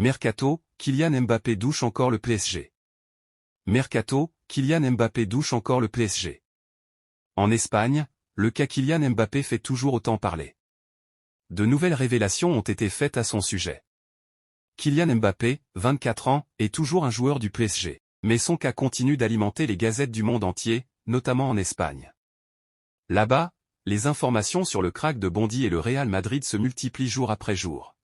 Mercato, Kylian Mbappé douche encore le PSG. Mercato, Kylian Mbappé douche encore le PSG. En Espagne, le cas Kylian Mbappé fait toujours autant parler. De nouvelles révélations ont été faites à son sujet. Kylian Mbappé, 24 ans, est toujours un joueur du PSG, mais son cas continue d'alimenter les gazettes du monde entier, notamment en Espagne. Là-bas, les informations sur le krach de Bondy et le Real Madrid se multiplient jour après jour.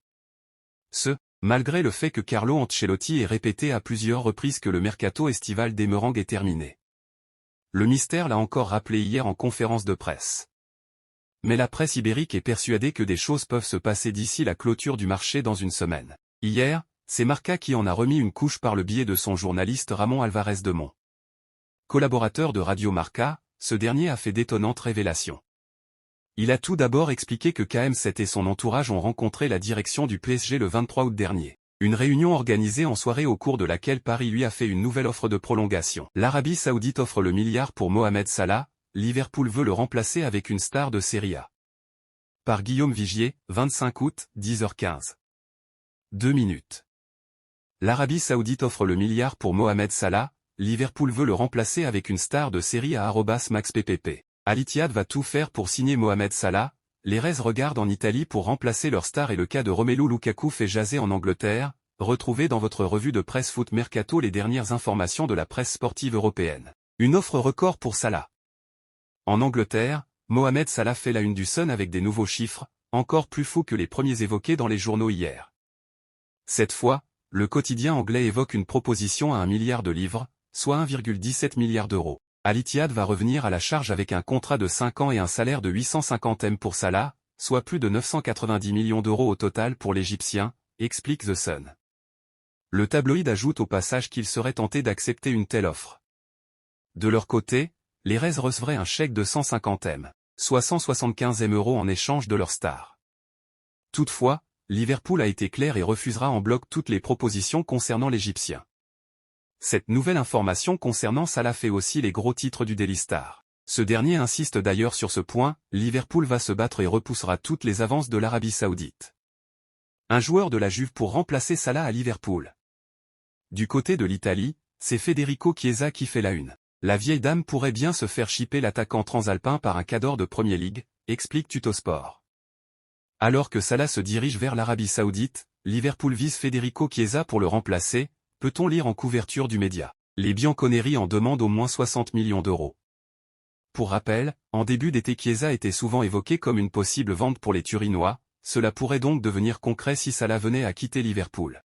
Malgré le fait que Carlo Ancelotti ait répété à plusieurs reprises que le mercato estival des Merengues est terminé. Le mystère l'a encore rappelé hier en conférence de presse. Mais la presse ibérique est persuadée que des choses peuvent se passer d'ici la clôture du marché dans une semaine. Hier, c'est Marca qui en a remis une couche par le biais de son journaliste Ramon Alvarez de Mont. Collaborateur de Radio Marca, ce dernier a fait d'étonnantes révélations. Il a tout d'abord expliqué que KM7 et son entourage ont rencontré la direction du PSG le 23 août dernier. Une réunion organisée en soirée au cours de laquelle Paris lui a fait une nouvelle offre de prolongation. L'Arabie Saoudite offre le milliard pour Mohamed Salah, Liverpool veut le remplacer avec une star de Serie A. Par Guillaume Vigier, 25 août, 10h15. 2 minutes. L'Arabie Saoudite offre le milliard pour Mohamed Salah, Liverpool veut le remplacer avec une star de Serie A @maxppp. Al Ittihad va tout faire pour signer Mohamed Salah, les Reds regardent en Italie pour remplacer leur star et le cas de Romelu Lukaku fait jaser en Angleterre. Retrouvez dans votre revue de presse Foot Mercato les dernières informations de la presse sportive européenne. Une offre record pour Salah. En Angleterre, Mohamed Salah fait la une du Sun avec des nouveaux chiffres, encore plus fous que les premiers évoqués dans les journaux hier. Cette fois, le quotidien anglais évoque une proposition à 1 milliard de livres, soit 1,17 milliard d'euros. Al Ittihad va revenir à la charge avec un contrat de 5 ans et un salaire de 850 M pour Salah, soit plus de 990 millions d'euros au total pour l'Égyptien, explique The Sun. Le tabloïd ajoute au passage qu'il serait tenté d'accepter une telle offre. De leur côté, les Reds recevraient un chèque de 150 M, soit 175 M euros en échange de leur star. Toutefois, Liverpool a été clair et refusera en bloc toutes les propositions concernant l'Égyptien. Cette nouvelle information concernant Salah fait aussi les gros titres du Daily Star. Ce dernier insiste d'ailleurs sur ce point, Liverpool va se battre et repoussera toutes les avances de l'Arabie Saoudite. Un joueur de la Juve pour remplacer Salah à Liverpool. Du côté de l'Italie, c'est Federico Chiesa qui fait la une. La vieille dame pourrait bien se faire chipper l'attaquant transalpin par un cador de Premier League, explique Tuttosport. Alors que Salah se dirige vers l'Arabie Saoudite, Liverpool vise Federico Chiesa pour le remplacer, peut-on lire en couverture du média. Les Bianconeri en demandent au moins 60 millions d'euros. Pour rappel, en début d'été Chiesa était souvent évoqué comme une possible vente pour les Turinois, cela pourrait donc devenir concret si Salah venait à quitter Liverpool.